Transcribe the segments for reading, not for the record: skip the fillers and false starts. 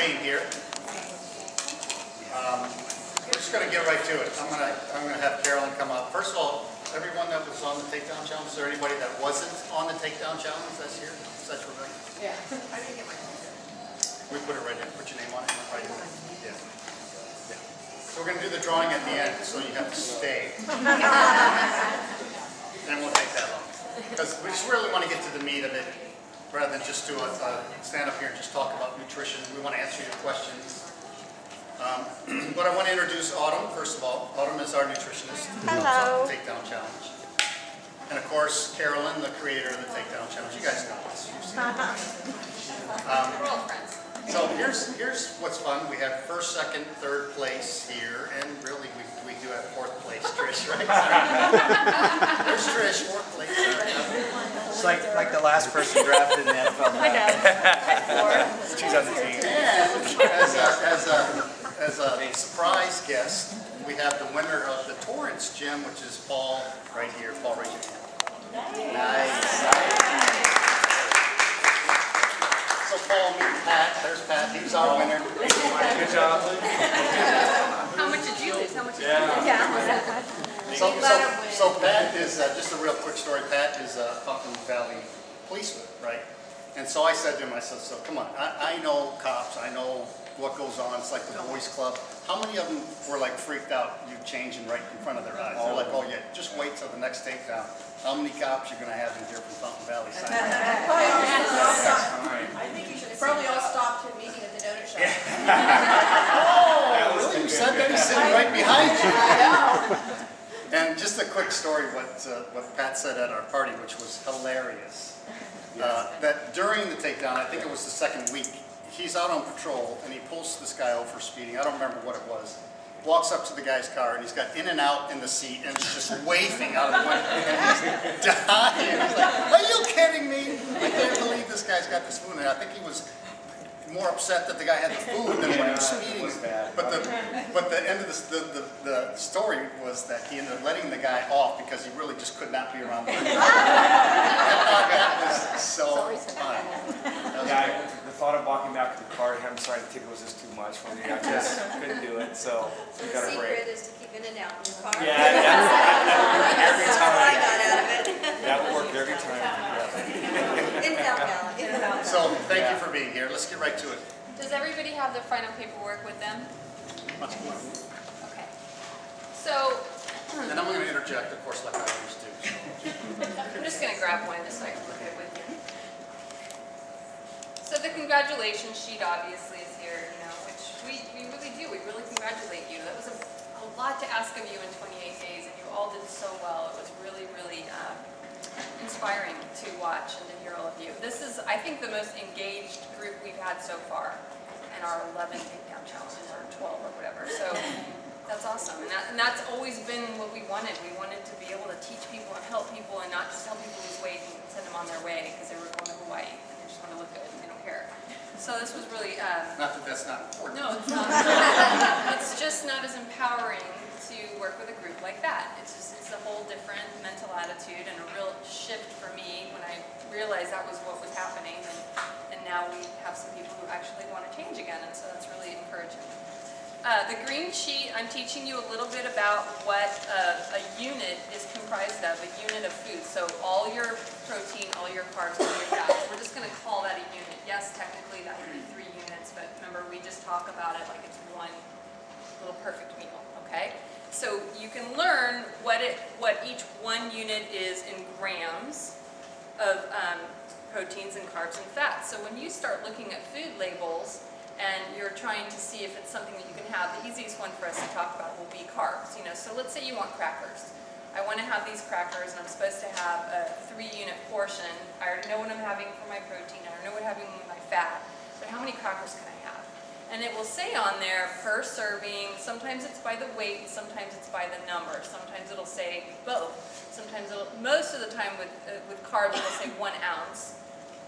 being here. We're just going to get right to it. I'm going to have Carolyn come up. First of all, everyone that was on the TakeDown Challenge, is there anybody that wasn't on the TakeDown Challenge that's here? Is that Rebecca? Yeah. I didn't get my name. We put it right in. Put your name on it. Right in. Yeah. Yeah. So we're going to do the drawing at the end, so you have to stay. And it won't take that long. Because we just really want to get to the meat of it, rather than just do a stand up here and just talk about nutrition. We want to answer your questions. But I want to introduce Autumn, first of all. Autumn is our nutritionist. Hello. On the TakeDown Challenge. And of course, Carolyn, the creator of the TakeDown Challenge. You guys know this. You've seen it. We're all friends. So here's what's fun. We have first, second, third place here, and really we do have fourth place. Trish, right? There's Trish, fourth place. It's like the last person drafted in the NFL. I know. She's on the team. And as a surprise guest, we have the winner of the Torrance Gym, which is Paul right here. Paul, raise your hand. Nice. So Paul, meet Pat. There's Pat. He's our winner. Good job. How much did you lose? How much did you lose? Yeah. So Pat is, just a real quick story, Pat is a Huntington Valley policeman, right? And so I said to him, I said, so come on, I know cops, I know what goes on, it's like the boys club. How many of them were like freaked out, you changing right in front of their eyes? They're like, oh yeah, just wait till the next takedown. How many cops you're going to have in here from Huntington Valley? I think you should probably all stop to a meeting at the donut shop. Oh, really? You said that? He's sitting right behind you. I know. And just a quick story, what Pat said at our party, which was hilarious. That during the takedown, I think it was the second week, he's out on patrol and he pulls this guy over for speeding. I don't remember what it was. Walks up to the guy's car and he's got In and Out in the seat and he's just waving out of the window and he's dying. He's like, are you kidding me? I can't believe this guy's got this food. And I think he was more upset that the guy had the food than when he was speeding. But the end of the story was that he ended up letting the guy off because he really just could not be around the window. I thought that was so fun. Yeah, the thought of walking back to the car and having to sign a ticket was just too much for me. I just couldn't do it, so we got a break. The secret is to keep In and Out in your car. Yeah, every time. I got out of it. That would work every time. In and Out now. In and Out. So thank you for being here. Let's get right to it. Does everybody have their final paperwork with them? Okay. So, And I'm going to interject, of course, like I always do. I'm just going to grab one just so I can look at it with you. So the congratulations sheet obviously is here, you know, which we really do. We really congratulate you. That was a lot to ask of you in 28 days, and you all did so well. It was really, really inspiring to watch and to hear all of you. This is, I think, the most engaged group we've had so far in our 11 takedown challenges, or 12 or whatever. So that's awesome. And that's always been what we wanted. We wanted to be able to teach people and help people, and not just help people lose weight and send them on their way because they were going to Hawaii and they just want to look good and they don't care. So this was really... not that that's not important. No, it's not. It's just not as empowering to work with a group like that. It's a whole different mental attitude and a real shift for me when I realized that was what was happening, and now we have some people who actually want to change again, and so that's really encouraging. The green sheet, I'm teaching you a little bit about what a unit is comprised of, a unit of food. So all your protein, all your carbs, all your fats. We're just going to call that a unit. Yes, technically that would be 3 units, but remember we just talk about it like it's one little perfect meal, okay? So you can learn what each one unit is in grams of proteins and carbs and fats. So when you start looking at food labels and you're trying to see if it's something that you can have, the easiest one for us to talk about will be carbs. You know, so let's say you want crackers. I want to have these crackers and I'm supposed to have a 3-unit portion. I already know what I'm having for my protein. I already know what I'm having with my fat. But how many crackers can I have? And it will say on there per serving. Sometimes it's by the weight, sometimes it's by the number. Sometimes it'll say both. Sometimes most of the time with carbs it'll say 1 ounce,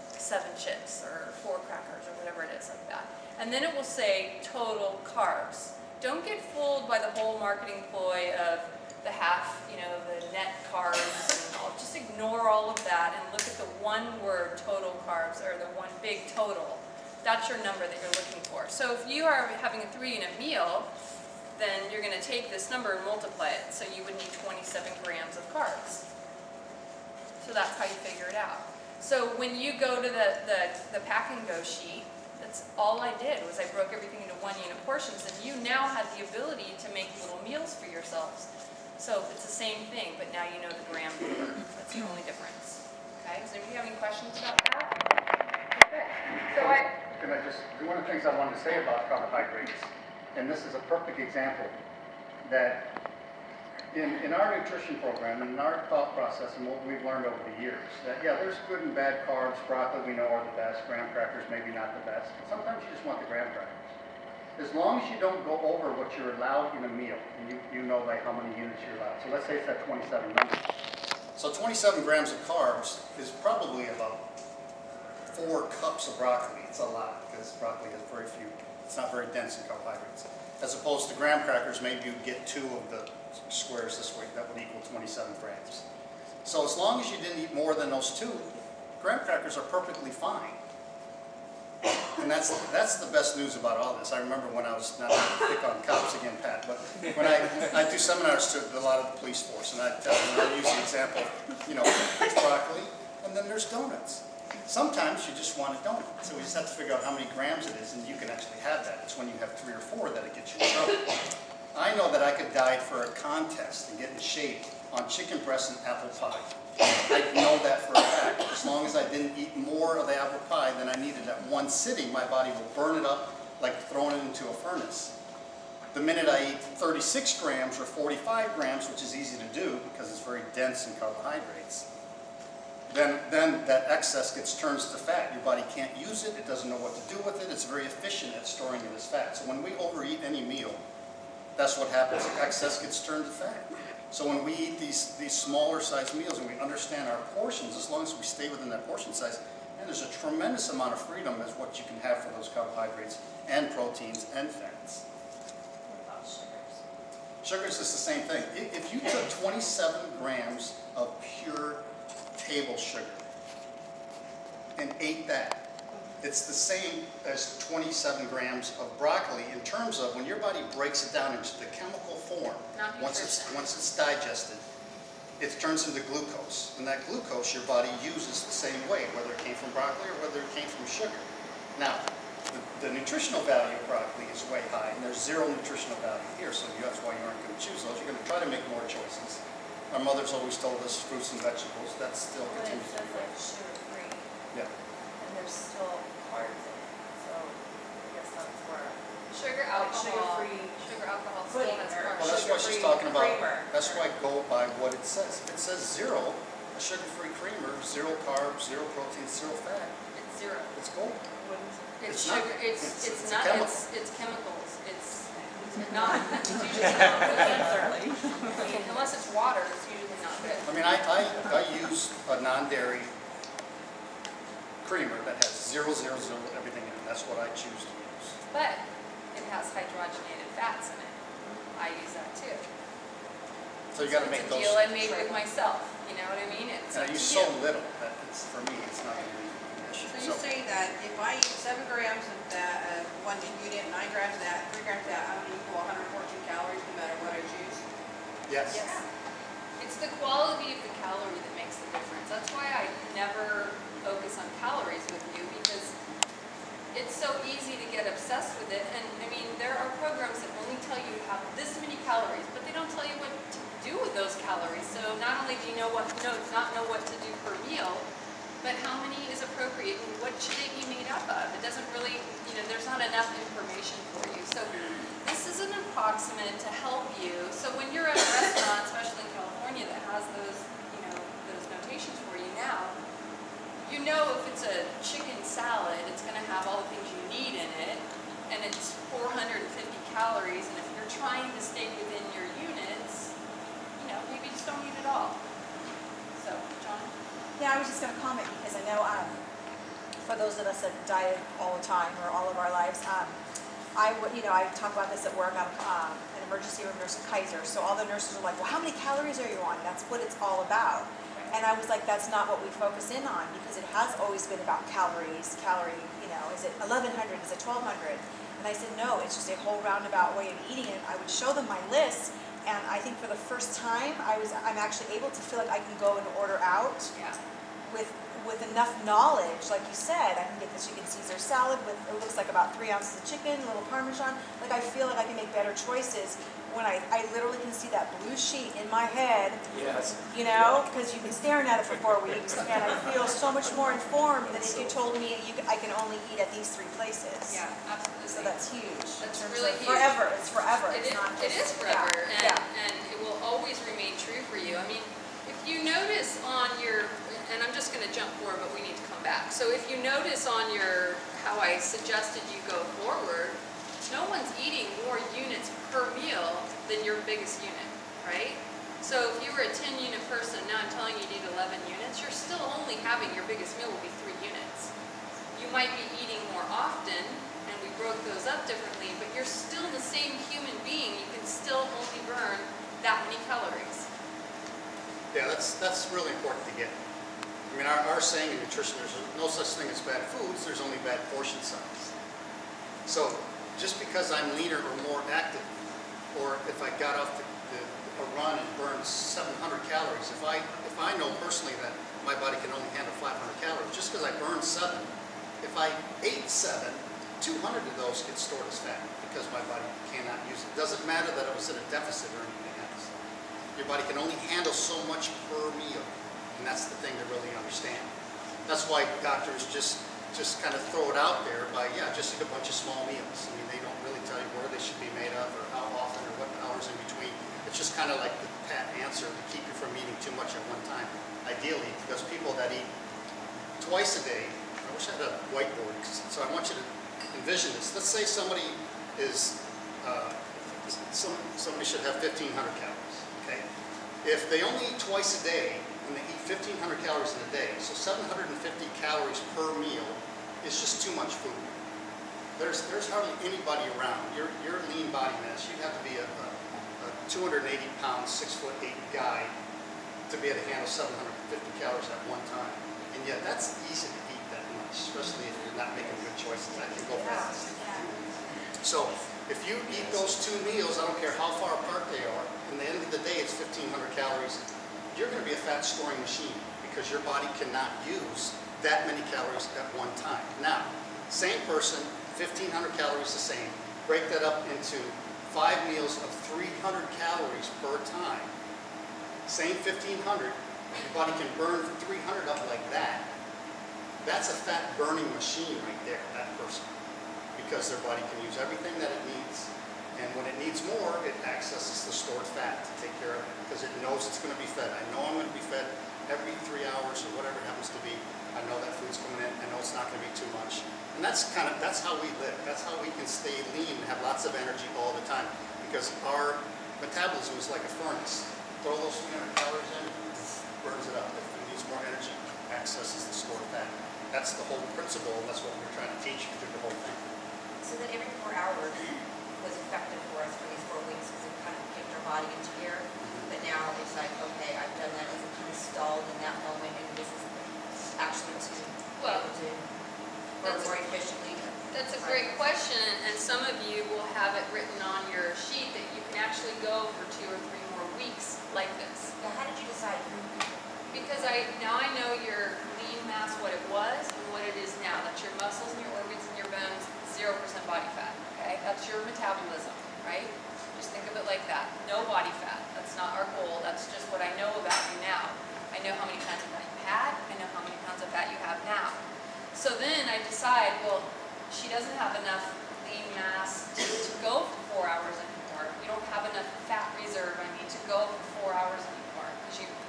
7 chips or 4 crackers or whatever it is like that. And then it will say total carbs. Don't get fooled by the whole marketing ploy of the half, you know, the net carbs and all. Just ignore all of that and look at the one word total carbs, or the one big total. That's your number that you're looking for. So if you are having a 3-unit meal, then you're going to take this number and multiply it. So you would need 27 grams of carbs. So that's how you figure it out. So when you go to the pack and go sheet, that's all I did was I broke everything into 1-unit portions, and you now have the ability to make little meals for yourselves. So it's the same thing, but now you know the gram number. That's the only difference. Okay, does anybody have any questions about that? Okay. So one of the things I wanted to say about carbohydrates, and this is a perfect example, that in our nutrition program, in our thought process, and what we've learned over the years, that yeah, there's good and bad carbs. Broccoli we know are the best. Graham crackers maybe not the best. But sometimes you just want the graham crackers. As long as you don't go over what you're allowed in a meal, and you know like how many units you're allowed. So let's say it's that 27 number. So 27 grams of carbs is probably about 4 cups of broccoli. It's a lot because broccoli has very few. It's not very dense in carbohydrates. As opposed to graham crackers, maybe you'd get 2 of the squares this way. That would equal 27 grams. So as long as you didn't eat more than those 2, graham crackers are perfectly fine. And that's the best news about all this. I remember when I was, not to pick on cops again, Pat, but when I do seminars to a lot of the police force, and I tell them, I use the example, you know, there's broccoli, and then there's donuts. Sometimes you just want a donut, so we just have to figure out how many grams it is, and you can actually have that. It's when you have 3 or 4 that it gets you in trouble. I know that I could diet for a contest and get in shape on chicken breast and apple pie. I know that for a fact. As long as I didn't eat more of the apple pie than I needed at one sitting, my body will burn it up like throwing it into a furnace. The minute I eat 36 grams or 45 grams, which is easy to do because it's very dense in carbohydrates, then that excess gets turned to fat. Your body can't use it. It doesn't know what to do with it. It's very efficient at storing it as fat. So when we overeat any meal, that's what happens. Excess gets turned to fat. So when we eat these smaller size meals and we understand our portions, as long as we stay within that portion size, and there's a tremendous amount of freedom as what you can have for those carbohydrates and proteins and fats. What about sugars? Sugars is the same thing. If you took 27 grams of pure table sugar and ate that, it's the same as 27 grams of broccoli in terms of when your body breaks it down into the chemical form. Once it's digested, it turns into glucose. And that glucose your body uses the same way, whether it came from broccoli or whether it came from sugar. Now, the nutritional value of broccoli is way high, and there's 0 nutritional value here, so that's why you aren't going to choose those. You're going to try to make more choices. Our mother's always told us fruits and vegetables. That still But it continues to says be right. like sugar-free, Yeah. and there's still carbs in it, so I guess that's where. Sugar, alcohol, sugar-free sugar, alcohol, pudding still has or carbs. Well, that's what she's sugar-free talking about. creamer. That's why I go by what it says. If it says 0, a sugar-free creamer, 0 carbs, 0 protein, 0 fat. It's 0. It's gold. It's It's not- sugar. It's it's a not. chemical. It's chemicals. It's not. It's usually not good. I mean, unless it's water, it's usually not good. I mean, I use a non-dairy creamer that has 0, 0, 0, everything in it. That's what I choose to use. But it has hydrogenated fats in it. I use that too. So you got to make It's a those. deal I made with myself. You know what I mean? It's And I up use to so you. little that it's, for me, it's not going to be an issue. So you say that if I eat 7 grams of that, 1 unit, 9 grams of that, 3 grams of that, I'm going to equal 114 calories no matter what I choose? Yes. Yes. It's the quality of the calorie that makes the difference. That's why I never focus on calories with you, because it's so easy to get obsessed with it. And I mean, there are programs that only tell you to have this many calories, but they don't tell you what to do with those calories. So not only do you not know what to do per meal, but how many is appropriate and what should it be made up of? It doesn't really, there's not enough information for you. So this is an approximate to help you. So when you're at a restaurant, especially in California, that has those, those notations for you now, you know if it's a chicken salad, it's going to have all the things you need in it, and it's 450 calories, and if you're trying to stay within your units, maybe just don't eat it all. So, John? Yeah, I was just going to comment because I know for those of us that diet all the time or all of our lives, I talk about this at work. I'm an emergency room nurse at Kaiser, so all the nurses are like, well, how many calories are you on? That's what it's all about. And I was like, that's not what we focus in on, because it has always been about calories, is it 1,100, is it 1,200? And I said, no, it's just a whole roundabout way of eating it. I would show them my list, and I think for the first time, I'm actually able to feel like I can go and order out with enough knowledge. Like you said, I can get the chicken Caesar salad with, it looks like about 3 ounces of chicken, a little Parmesan. Like I feel like I can make better choices when I literally can see that blue sheet in my head. Yes. You know, because you've been staring at it for 4 weeks, and I feel so much more informed than if you told me I can only eat at these 3 places. Yeah, absolutely. So that's huge. That's in terms really of huge. Forever. It's forever. It It's not is, it just, is forever, yeah. and it will always remain true for you. I mean, if you notice on your, and I'm just going to jump forward, but we need to come back. So if you notice on your, how I suggested you go forward, no one's eating more units per meal than your biggest unit, right? So if you were a 10 unit person, now I'm telling you you need 11 units, you're still only having, your biggest meal will be 3 units. You might be eating more often, and we broke those up differently, but you're still the same human being. You can still only burn that many calories. Yeah, that's really important to get. I mean, our saying in nutrition, there's no such thing as bad foods, there's only bad portion size. So just because I'm leaner or more active, or if I got off a run and burned 700 calories, if I know personally that my body can only handle 500 calories, just because I burned 7, if I ate 7, 200 of those get stored as fat because my body cannot use it. It doesn't matter that I was in a deficit or anything else. Your body can only handle so much per meal, and that's the thing to really understand. That's why doctors just kind of throw it out there by, just eat a bunch of small meals. I mean, they don't really tell you where they should be made of or how often or what hours in between. It's just kind of like the pat answer to keep you from eating too much at one time, ideally, because people that eat twice a day, I wish I had a whiteboard, so I want you to envision this. Let's say somebody is, somebody should have 1,500 calories, okay? If they only eat twice a day, and they eat 1,500 calories in a day, so 750 calories per meal is just too much food. There's hardly anybody around. Your lean body mass, you'd have to be a 280-pound, 6'8" guy to be able to handle 750 calories at one time. And yet that's easy to eat that much, especially if you're not making good choices. That can go fast. So if you eat those 2 meals, I don't care how far apart they are, in the end of the day it's 1,500 calories, you're going to be a fat storing machine because your body cannot use that many calories at one time. Now, same person, 1,500 calories the same, break that up into 5 meals of 300 calories per time. Same 1,500, your body can burn 300 up like that. That's a fat burning machine right there, that person, because their body can use everything that it needs. And when it needs more, it accesses the stored fat to take care of it because it knows it's going to be fed. I know I'm going to be fed every 3 hours or whatever it happens to be. I know that food's coming in. I know it's not going to be too much. And that's how we live. That's how we can stay lean and have lots of energy all the time because our metabolism is like a furnace. Throw those 300 calories in, burns it up. If it needs more energy, accesses the stored fat. That's the whole principle, and that's what we're trying to teach you through the whole thing. So that every 4 hours was effective for us for these 4 weeks because it kind of kicked our body into gear. But now it's like, okay, I've done that. It's kind of stalled in that moment, and this is actually to be able to work more efficiently. That's a great question, and some of you will have it written on your sheet that you can actually go for 2 or 3 more weeks like this. Now, how did you decide who? Because now I know your lean mass, what it was, and what it is now. That's your muscles and your organs and your bones, 0% body fat, okay? That's your metabolism, right? Just think of it like that. No body fat. That's not our goal. That's just what I know about you now. I know how many pounds of fat you had. I know how many pounds of fat you have now. So then I decide, well, she doesn't have enough lean mass to go for 4 hours anymore. You don't have enough fat reserve. I need to go for 4 hours anymore because you've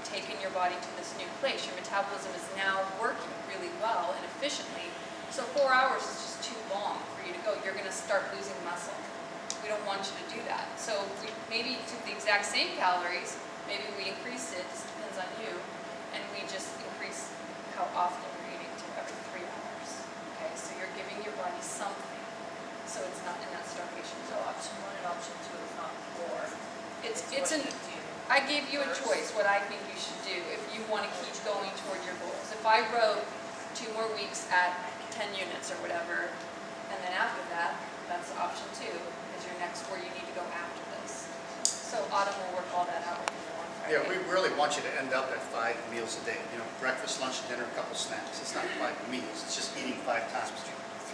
taken your body to this new place. Your metabolism is now working really well and efficiently. So 4 hours is just too long for you to go. You're going to start losing muscle. We don't want you to do that. So we maybe took the exact same calories. Maybe we increased it. This depends on you. And we just increase how often you're eating to every 3 hours. Okay, so you're giving your body something. So it's not in that starvation zone. Option 1 and option 2 is not 4. It's what an you do. I gave you a choice what I think you should do if you want to keep going toward your goals. If I wrote 2 more weeks at 10 units or whatever, and then after that, that's option 2, is your next where you need to go after this. So Autumn will work all that out with you on Friday. Yeah, we really want you to end up at 5 meals a day. You know, breakfast, lunch, dinner, a couple snacks. It's not 5 meals. It's just eating 5 times,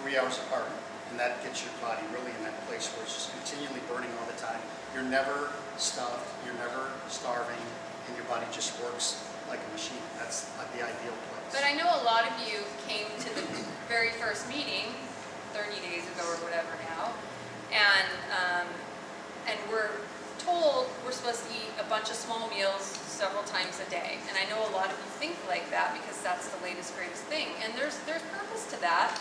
3 hours apart. And that gets your body really in that place where it's just continually burning all the time. You're never stuffed, you're never starving, and your body just works like a machine. That's like the ideal place. But I know a lot of you came to the very first meeting 30 days ago or whatever now, and we're told we're supposed to eat a bunch of small meals several times a day. And I know a lot of you think like that because that's the latest, greatest thing. And there's purpose to that.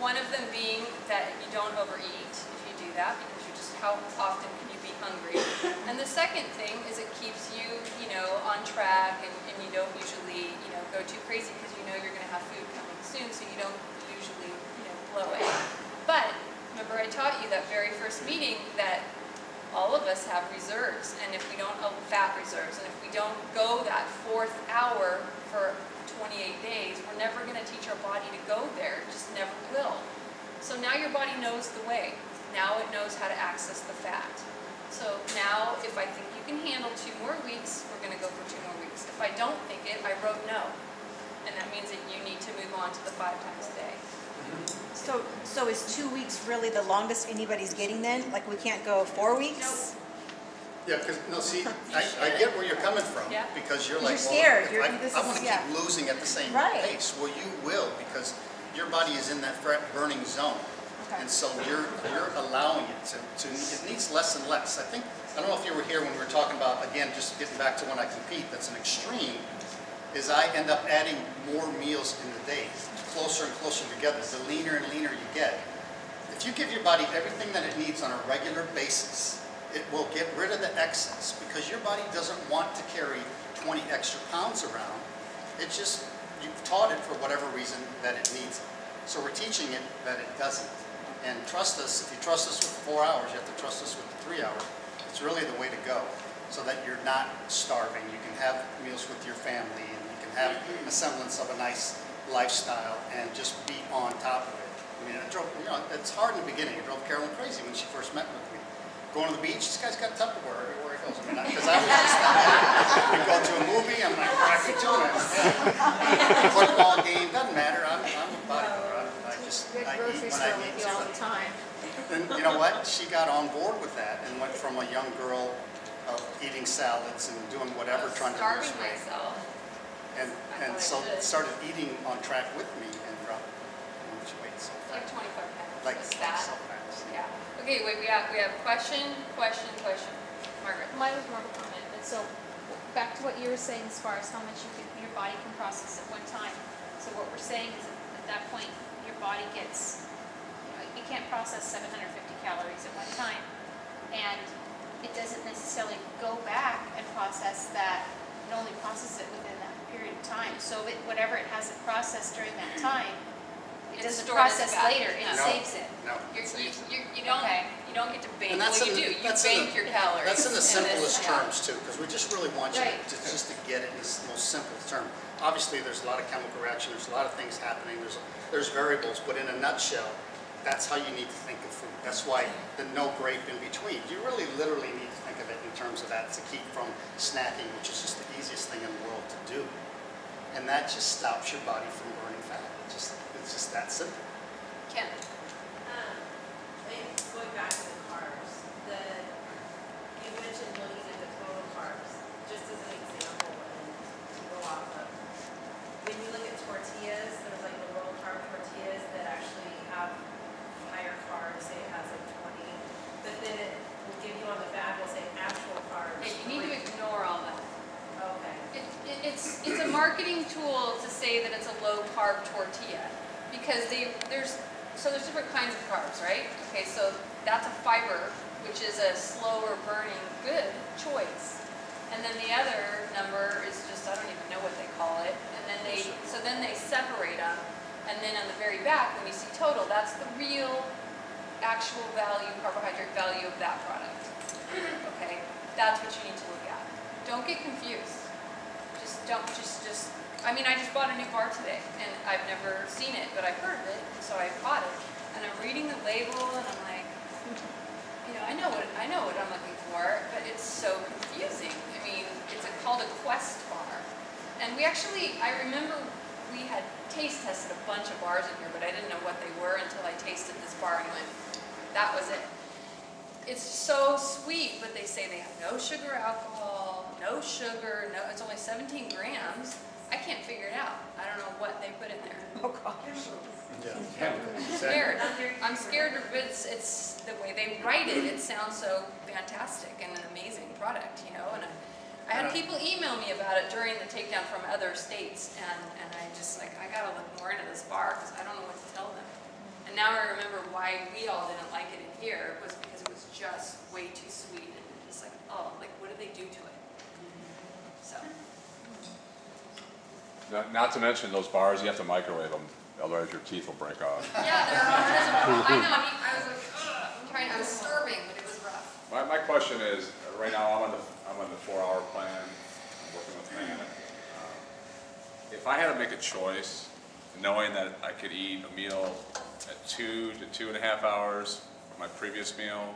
One of them being that you don't overeat if you do that, because you just, how often can you be hungry? And the second thing is it keeps you, on track, and you don't usually, go too crazy because you know you're going to have food coming soon, so you don't usually, blow it. But remember I taught you that very first meeting that all of us have reserves, and if we don't, fat reserves, and if we don't go that 4th hour for 28 days, we're never going to teach our body to go there. It just never will. So now your body knows the way. Now it knows how to access the fat. So now if I think you can handle 2 more weeks, we're going to go for 2 more weeks. If I don't think it, I wrote no. And that means that you need to move on to the 5 times a day. So is 2 weeks really the longest anybody's getting then? Like we can't go 4 weeks? Yeah, because, no, see, I get where you're coming from. Yeah. Because you're You're like, scared. well, This I want is- to yeah. keep losing at the same Right. pace. Well, you will, because your body is in that burning zone. Okay. And so you're allowing it to, it needs less and less. I don't know if you were here when we were talking about, again, just getting back to when I compete, that's an extreme, is I end up adding more meals in the day, closer and closer together, the leaner and leaner you get. If you give your body everything that it needs on a regular basis, it will get rid of the excess, because your body doesn't want to carry 20 extra pounds around. It's just, you've taught it for whatever reason that it needs it. So we're teaching it that it doesn't. And trust us, if you trust us with 4 hours, you have to trust us with the 3 hours. It's really the way to go, so that you're not starving. You can have meals with your family, and you can have a semblance of a nice lifestyle and just be on top of it. I mean, it's hard in the beginning. It drove Carolyn crazy when she first met with me. Going to the beach, this guy's got Tupperware everywhere he goes. I mean, because I was just we go to a movie, I'm like, cracky tuna. Football game, doesn't matter. I'm a bodybuilder. I eat when I need to. all the time. And you know what? She got on board with that and went from a young girl of eating salads and doing whatever, trying to lose Starving weight. myself. And so started eating on track with me and dropped how much weight so Like fast. 25 pounds. Like Just that. so fast. Yeah. Okay, wait, we have question. Margaret. Mine was more of a comment, and so back to what you were saying as far as how much your body can process at one time. So what we're saying is at that point, your body gets, it can't process 750 calories at one time, and it doesn't necessarily go back and process that. It only processes it within that period of time. So whatever it hasn't processed during that time, it It's doesn't stored in the process fat. later. It No. saves it. No. Okay. You don't get to bank. And that's Well, you in do. the- You that's in bank the- your calories. That's in the this, simplest yeah. terms too, because we just really want you Right. to get it in this most simple term. Obviously, there's a lot of chemical reaction, there's a lot of things happening, there's variables, but in a nutshell, that's how you need to think of food. That's why the no grape in between. You really literally need to think of it in terms of that, to keep from snacking, which is just the easiest thing in the world to do. And that just stops your body from burning fat. It's just that simple. Ken. Going back to the carbs, you mentioned looking at the total carbs, just as an example, and to go off of. When you look at tortillas, there's like the low carb tortillas that actually have higher carbs, say it has like 20, but then it will give you on the bag, will say actual carbs. Okay, you need to ignore all that. Okay. It's a marketing tool to say that it's a low carb tortilla, because there's different kinds of carbs, right? Okay, so that's a fiber, which is a slower burning good choice. And then the other number is just, I don't even know what they call it. And then they separate them. And then on the very back, when you see total, that's the real actual value, carbohydrate value of that product. Okay, that's what you need to look at. don't get confused. I mean, I just bought a new bar today, and I've never seen it, but I heard of it, so I bought it. And I'm reading the label, and I'm like, you know, I know what I'm looking for, but it's so confusing. I mean, it's called a Quest bar. And I remember we had taste tested a bunch of bars in here, but I didn't know what they were until I tasted this bar and went, that was it. It's so sweet, but they say they have no sugar alcohol, no sugar, it's only 17 grams. I can't figure it out. I don't know what they put in there. Oh, gosh. Yeah. I'm scared. I'm scared, but it's the way they write it. It sounds so fantastic and an amazing product, you know. And I had people email me about it during the takedown from other states, and I just like, I gotta look more into this bar because I don't know what to tell them. And now I remember why we all didn't like it in here was because it was just way too sweet and just like, oh, like what did they do to it? So. Not to mention those bars, you have to microwave them, otherwise your teeth will break off. Yeah, they're hard as a I know. I was like, ugh, I was starving, but it was rough. My question is, right now I'm on the 4-hour plan. I'm working with Matt. If I had to make a choice, knowing that I could eat a meal at 2 to 2.5 hours from my previous meal,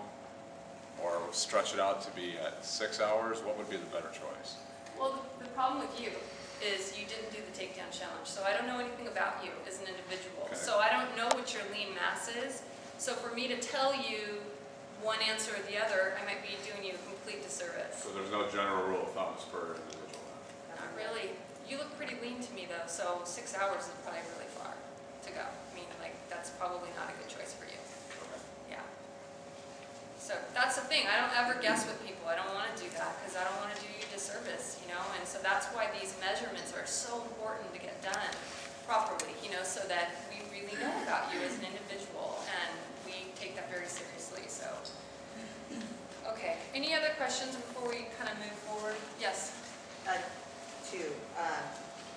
or stretch it out to be at 6 hours, what would be the better choice? Well, the problem with you is you didn't do the takedown challenge, so I don't know anything about you as an individual. Okay. So I don't know what your lean mass is. So for me to tell you one answer or the other, I might be doing you a complete disservice. So there's no general rule of thumb per individual? Not really. You look pretty lean to me though, so 6 hours is probably really far to go. I mean, like, that's probably not a good choice for you. Okay. Yeah. So that's the thing. I don't ever guess with people. I don't want to do that because I don't want to do you a disservice, you know. And so that's why these measurements are so important to get done properly, you know, so that we really know about you as an individual, and we take that very seriously. So, okay. Any other questions before we kind of move forward? Yes. Two.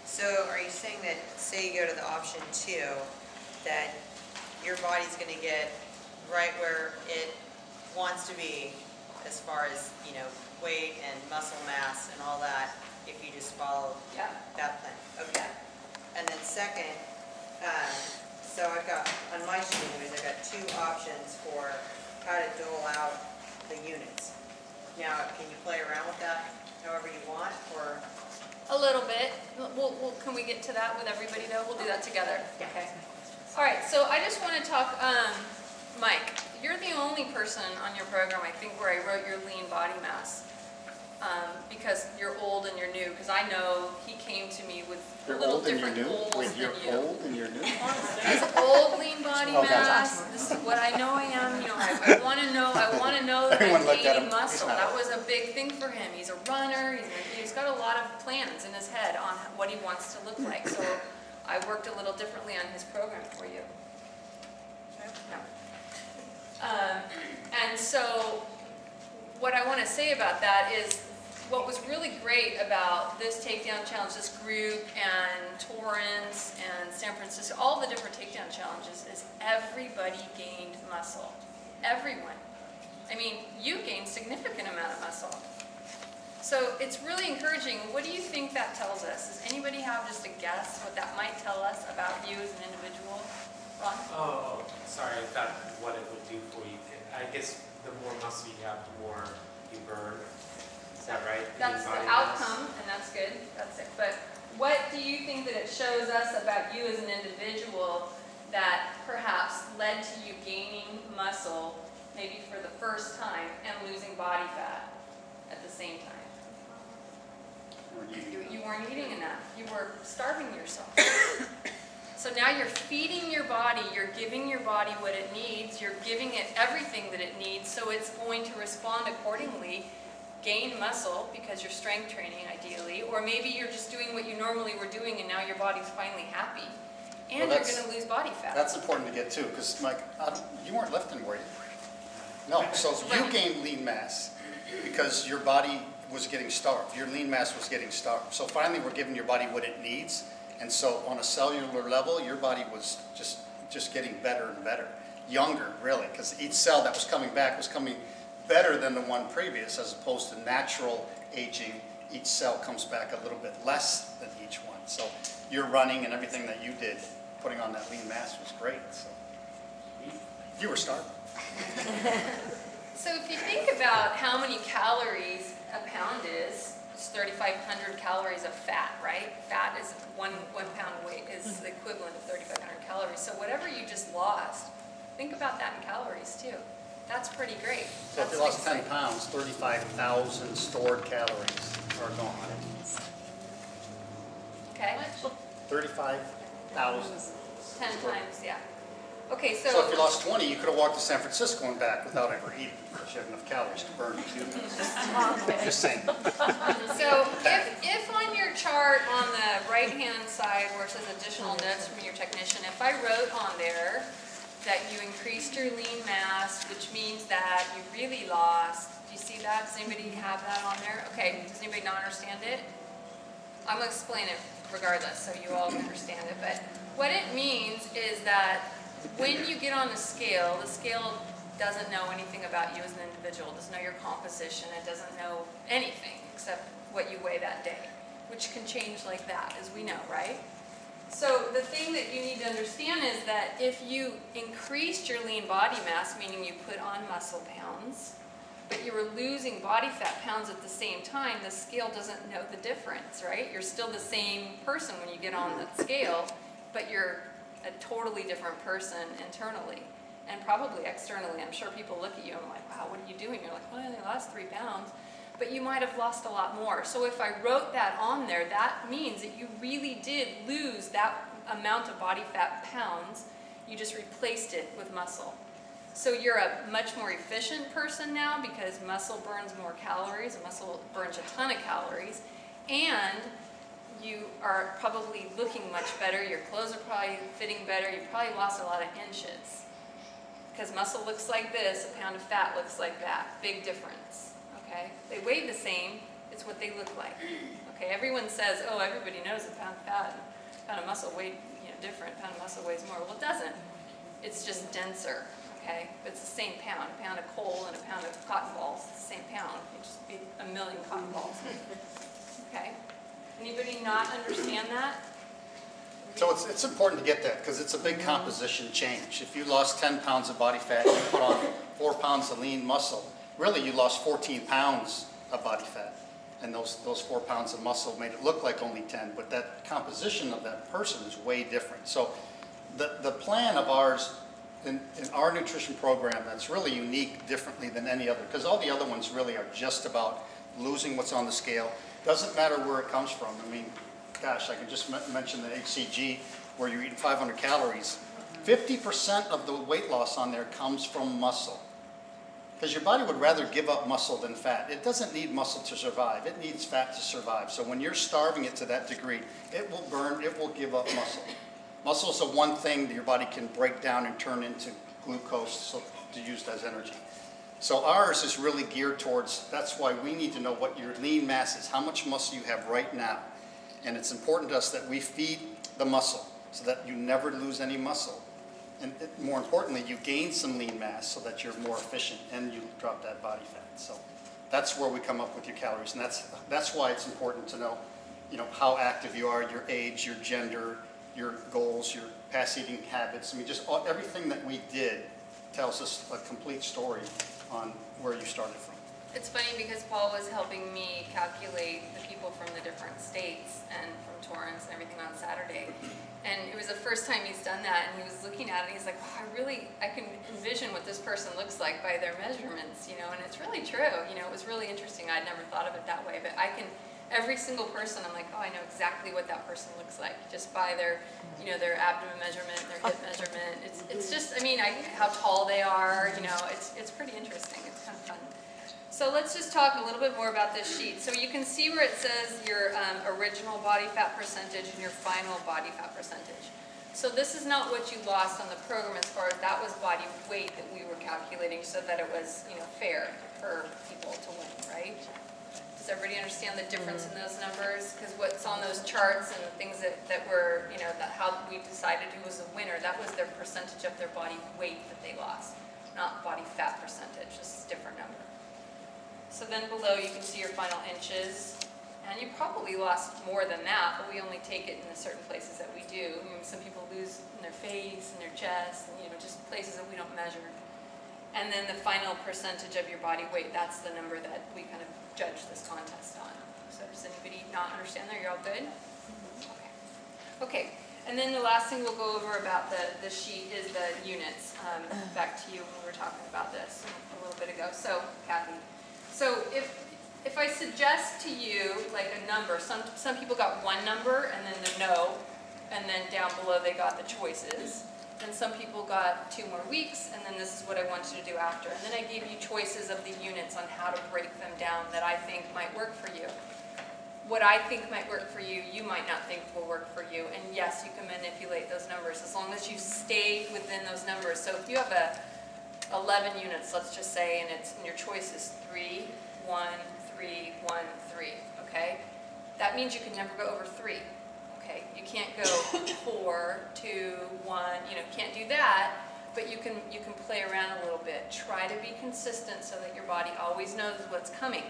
So are you saying that, say you go to the option 2, that your body's going to get right where it wants to be as far as, you know, weight and muscle mass and all that if you just follow that plan? Okay. And then second, so I've got, on my sheet anyways, I've got 2 options for how to dole out the units. Now, can you play around with that however you want, or? A little bit. Can we get to that with everybody though? We'll do that together. Okay. All right, so I just want to talk, Mike, you're the only person on your program, I think, where I wrote your lean body mass. Because you're old and you're new, because I know he came to me with a little different goals than you. You're old and you're new? He's old, lean body mass. This is what I know I am. You know, I want to know that Everyone I'm looked at gaining him. muscle. That was a big thing for him. He's a runner. He's got a lot of plans in his head on what he wants to look like. So I worked a little differently on his program for you. And so what I want to say about that is what was really great about this takedown challenge, this group, and Torrance, and San Francisco, all the different takedown challenges, is everybody gained muscle. Everyone. I mean, you gained significant amount of muscle. So it's really encouraging. What do you think that tells us? Does anybody have just a guess what that might tell us about you as an individual? Ron? Oh, sorry, I thought what it would do for you. I guess the more muscle you have, the more you burn. Is that right? That's the outcome, and that's good. That's it. But what do you think that it shows us about you as an individual that perhaps led to you gaining muscle maybe for the first time and losing body fat at the same time? You weren't eating enough. You were starving yourself. So now you're feeding your body, you're giving your body what it needs, you're giving it everything that it needs, so it's going to respond accordingly, gain muscle because you're strength training ideally, or maybe you're just doing what you normally were doing and now your body's finally happy. And you're going to lose body fat. That's important to get to, because Mike, you weren't lifting, were you? No, so you gained lean mass because your body was getting starved. Your lean mass was getting starved. So finally we're giving your body what it needs. And so on a cellular level, your body was just getting better and better. Younger, really, because each cell that was coming back was coming better than the one previous, as opposed to natural aging each cell comes back a little bit less than each one. So your running and everything that you did, putting on that lean mass was great. So you were starving. So if you think about how many calories a pound is, it's 3,500 calories of fat, right? Fat is one pound weight is the equivalent of 3,500 calories. So whatever you just lost, think about that in calories too. That's pretty great. So if you lost 10 pounds, 35,000 stored calories are gone. Okay. 35,000. 10 times, yeah. Okay, So if you lost 20, you could have walked to San Francisco and back without ever eating, because you have enough calories to burn in 2 minutes. Just saying. So if on your chart on the right-hand side where it says additional notes from your technician, if I wrote on there that you increased your lean mass, which means that you really lost, do you see that? Does anybody have that on there? Okay, does anybody not understand it? I'm going to explain it regardless so you all understand it. But what it means is that when you get on the scale doesn't know anything about you as an individual. It doesn't know your composition. It doesn't know anything except what you weigh that day, which can change like that, as we know, right? So the thing that you need to understand is that if you increased your lean body mass, meaning you put on muscle pounds, but you were losing body fat pounds at the same time, the scale doesn't know the difference, right? You're still the same person when you get on the scale, but you're a totally different person internally and probably externally. I'm sure people look at you and I'm like, wow, what are you doing? You're like, well, I only lost 3 pounds, but you might have lost a lot more. So if I wrote that on there, that means that you really did lose that amount of body fat pounds. You just replaced it with muscle. So you're a much more efficient person now because muscle burns more calories, and muscle burns a ton of calories, and you are probably looking much better. Your clothes are probably fitting better. You probably lost a lot of inches because muscle looks like this, a pound of fat looks like that. Big difference, okay? They weigh the same, it's what they look like. Okay, everyone says, oh, everybody knows a pound of fat, a pound of muscle weighs different, a pound of muscle weighs more. Well, it doesn't. It's just denser, okay? But it's the same pound. A pound of coal and a pound of cotton balls, it's the same pound. It'd just be a million cotton balls, okay? Anybody not understand that? So it's important to get that because it's a big composition change. If you lost 10 pounds of body fat and you put on 4 pounds of lean muscle, really you lost 14 pounds of body fat. And those 4 pounds of muscle made it look like only 10, but that composition of that person is way different. So the plan of ours, in our nutrition program, that's really unique differently than any other, because all the other ones really are just about losing what's on the scale. Doesn't matter where it comes from. I mean, gosh, I can just mention the HCG where you're eating 500 calories. 50% of the weight loss on there comes from muscle. Because your body would rather give up muscle than fat. It doesn't need muscle to survive. It needs fat to survive. So when you're starving it to that degree, it will burn, it will give up muscle. Muscle is the one thing that your body can break down and turn into glucose to use as energy. So ours is really geared towards, that's why we need to know what your lean mass is, how much muscle you have right now. And it's important to us that we feed the muscle so that you never lose any muscle. And more importantly, you gain some lean mass so that you're more efficient and you drop that body fat. So that's where we come up with your calories. And that's why it's important to know, how active you are, your age, your gender, your goals, your past eating habits. I mean, just everything that we did tells us a complete story on where you started from. It's funny because Paul was helping me calculate the people from the different states and from Torrance and everything on Saturday. And it was the first time he's done that, and he was looking at it and he's like, wow, I can envision what this person looks like by their measurements, and it's really true. It was really interesting. I'd never thought of it that way, but every single person, I'm like, oh, I know exactly what that person looks like just by their, their abdomen measurement, their hip measurement. It's just, how tall they are, it's pretty interesting. It's kind of fun. So let's just talk a little bit more about this sheet. So you can see where it says your original body fat percentage and your final body fat percentage. So this is not what you lost on the program as far as that was body weight that we were calculating so that it was, fair for people to win, right? Does everybody understand the difference in those numbers? Because what's on those charts and the things that were, how we decided who was the winner, that was their percentage of their body weight that they lost, not body fat percentage. This is a different number. So then below you can see your final inches, And you probably lost more than that, but we only take it in the certain places that we do. I mean, some people lose in their face, in their chest, and, you know, just places that we don't measure. And then the final percentage of your body weight, that's the number that we kind of judge this contest on. So does anybody not understand that? You're all good? Okay. Okay. And then the last thing we'll go over about the sheet is the units. Back to you when we were talking about this a little bit ago. So, Kathy, so if I suggest to you like a number, some people got one number and then the no, and then down below they got the choices. And some people got 2 more weeks, and then this is what I want you to do after. And then I gave you choices of the units on how to break them down that I think might work for you. What I think might work for you, you might not think will work for you. And yes, you can manipulate those numbers as long as you stay within those numbers. So if you have 11 units, let's just say, and your choice is 3, 1, 3, 1, 3, okay? That means you can never go over 3. Okay, you can't go 4, 2, 1, you know, can't do that, but you can play around a little bit. Try to be consistent so that your body always knows what's coming.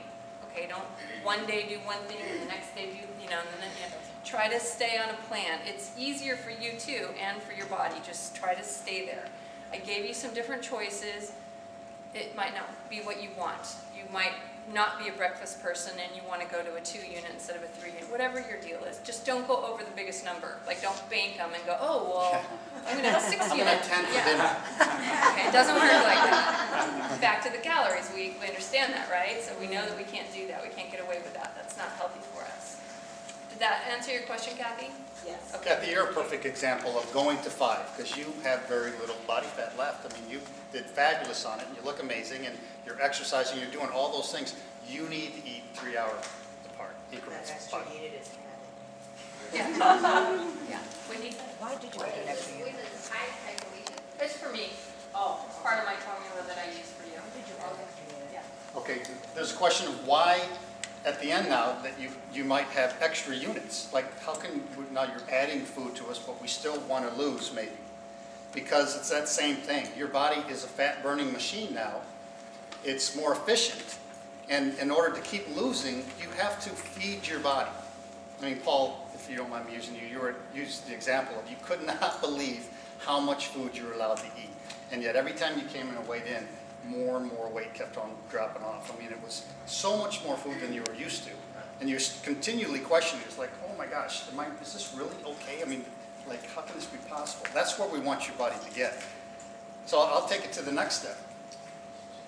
Okay, don't one day do one thing and the next day do, you know, and then, you know, try to stay on a plan. It's easier for you too and for your body. Just try to stay there. I gave you some different choices. It might not be what you want. You might not be a breakfast person and you want to go to a 2 unit instead of a 3 unit, whatever your deal is. Just don't go over the biggest number. Like, don't bank them and go, oh, well, I'm going to have 6 units. 10 for dinner. Okay, it doesn't work like that. Back to the calories, we understand that, right? So we know that we can't do that. We can't get away with that. That's not healthy for us. Did that answer your question, Kathy? Yes. Okay. Kathy, you're a perfect example of going to 5 because you have very little body fat left. I mean, you did fabulous on it and you look amazing and you're exercising, you're doing all those things. You need to eat 3 hours apart, increments. That extra needed is Yeah. Yeah. Wendy? Why did you get an extra unit? It's for me. Oh. It's part of my formula that I use for you. Did you get an extra unit? Yeah. Okay, there's a question of why at the end now that you might have extra units. Like, how can, now you're adding food to us, but we still want to lose maybe. Because it's that same thing. Your body is a fat burning machine now. It's more efficient. And in order to keep losing, you have to feed your body. I mean, Paul, if you don't mind me using you, used the example of you could not believe how much food you were allowed to eat. And yet every time you came in and weighed in, more and more weight kept on dropping off. I mean, it was so much more food than you were used to. And you're continually questioning, it's like, oh my gosh, is this really okay? I mean, like, how can this be possible? That's where we want your body to get. So I'll take it to the next step.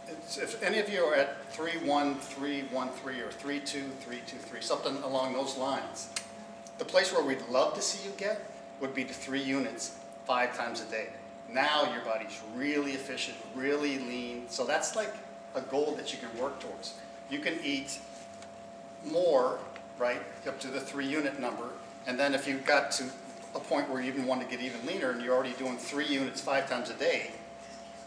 If any of you are at 3-1, 3-1-3, or 3-2, 3-2-3, something along those lines, the place where we'd love to see you get would be to 3 units 5 times a day. Now your body's really efficient, really lean, so that's like a goal that you can work towards. You can eat more, right, up to the 3 unit number, and then if you got to a point where you even want to get even leaner and you're already doing 3 units 5 times a day,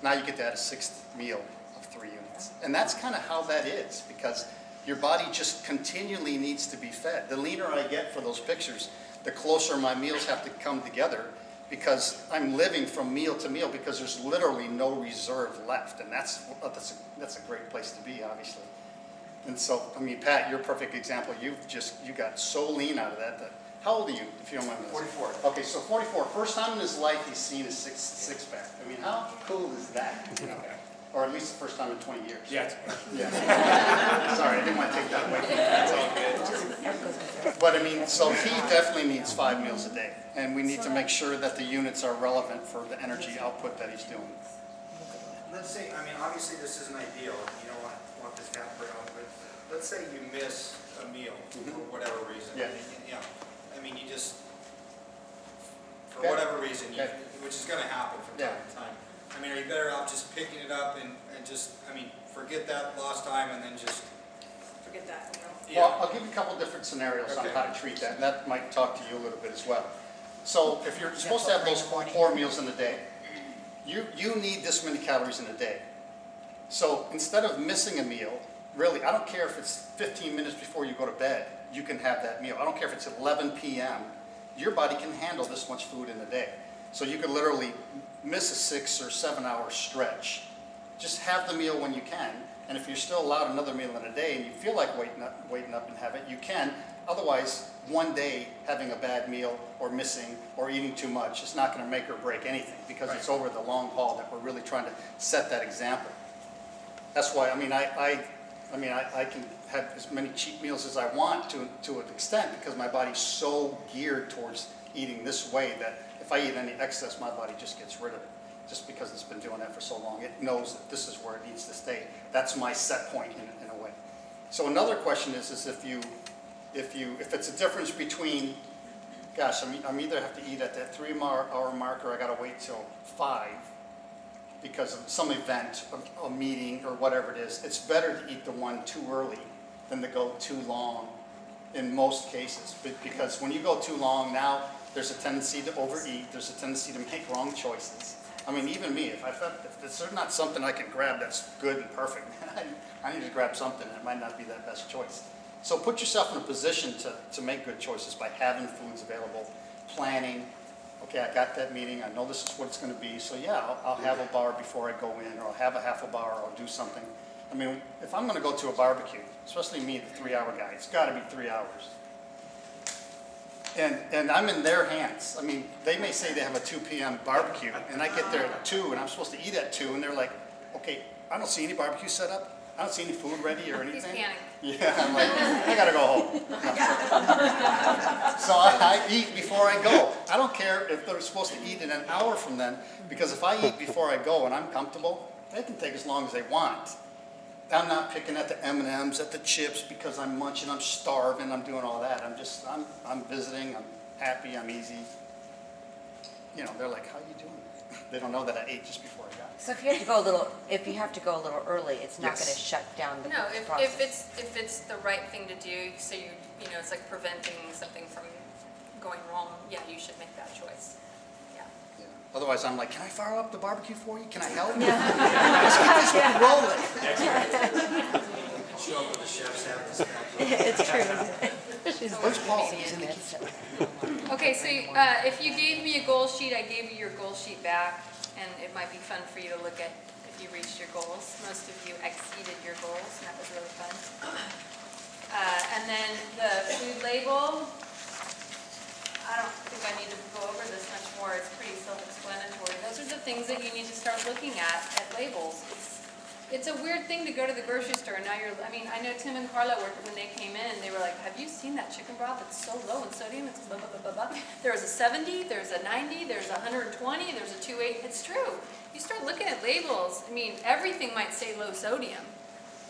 now you get to add a 6th meal of 3 units. And that's kind of how that is, because your body just continually needs to be fed. The leaner I get for those pictures, the closer my meals have to come together, because I'm living from meal to meal because there's literally no reserve left. And that's a great place to be, obviously. And so, I mean, Pat, you're a perfect example. You got so lean out of that. How old are you, if you don't mind me asking? 44. Okay, so 44. First time in his life he's seen a six-pack. I mean, how cool is that? You know? Or at least the first time in 20 years. Yeah. Yeah. Sorry, I didn't want to take that away from you. That's all good. But I mean, so he definitely needs 5 meals a day. And we need to make sure that the units are relevant for the energy output that he's doing. Let's say, I mean, obviously this isn't ideal, you don't want this to happen very often, but let's say you miss a meal for whatever reason. Yeah. I mean, you just, for whatever reason, which is going to happen from time to time. I mean, are you better off just picking it up and just, I mean, forget that lost time and then just... Forget that, Well, I'll give you a couple different scenarios on how to treat that, and that might talk to you a little bit as well. So if you're supposed to have those 4 meals in a day, you need this many calories in a day. So instead of missing a meal, really, I don't care if it's 15 minutes before you go to bed, you can have that meal. I don't care if it's 11 p.m. Your body can handle this much food in a day. So you could literally miss a 6 or 7 hour stretch just have the meal when you can. And if you're still allowed another meal in a day and you feel like waiting up and have it, you can. Otherwise, one day having a bad meal or missing or eating too much is not going to make or break anything, because it's over the long haul that we're really trying to set that example. That's why, I mean, I can have as many cheat meals as I want to an extent, because my body's so geared towards eating this way that if I eat any excess, my body just gets rid of it. Just because it's been doing that for so long, it knows that this is where it needs to stay. That's my set point in a way. So another question is if it's a difference between, gosh, I'm either have to eat at that 3-hour mark, or I got to wait till 5 because of some event, a meeting, or whatever it is. It's better to eat the one too early than to go too long in most cases, because when you go too long, now there's a tendency to overeat. There's a tendency to make wrong choices. I mean, even me, if there's not something I can grab that's good and perfect, I need to grab something that might not be that best choice. So put yourself in a position to make good choices by having foods available, planning. Okay, I got that meeting, I know this is what it's going to be, so yeah, I'll have a bar before I go in, or I'll have a half a bar, or I'll do something. I mean, if I'm going to go to a barbecue, especially me, the 3-hour guy, it's got to be 3 hours. And I'm in their hands. I mean, they may say they have a 2 p.m. barbecue, and I get there at 2, and I'm supposed to eat at 2, and they're like, okay, I don't see any barbecue set up. I don't see any food ready or anything. He's panicking. Yeah, I'm like, I gotta go home. So I eat before I go. I don't care if they're supposed to eat in an hour from then, because if I eat before I go and I'm comfortable, they can take as long as they want. I'm not picking at the M&Ms, at the chips, because I'm munching, I'm starving, I'm doing all that. I'm visiting, I'm happy, I'm easy. You know, they're like, how are you doing? They don't know that I ate just before I got. So if you have to go a little early, it's not going to shut down the No, process. if it's the right thing to do, so you know, it's like preventing something from going wrong, yeah, you should make that choice. Yeah. Otherwise, I'm like, can I fire up the barbecue for you? Can I help? Let's get this one rolling. Show up with the chef's hat and stuff. It's true. Where's Paul? Okay, so if you gave me a goal sheet, I gave you your goal sheet back, and it might be fun for you to look at if you reached your goals. Most of you exceeded your goals, and that was really fun. And then the food label, I don't think I need to go over this much more. It's pretty self-explanatory. Those are the things that you need to start looking at labels. It's a weird thing to go to the grocery store, and now I mean, I know Tim and Carla when they came in, they were like, have you seen that chicken broth? It's so low in sodium, it's blah, blah, blah, blah, blah. There's a 70, there's a 90, there's a 120, there's a 280. It's true. You start looking at labels, I mean, everything might say low sodium,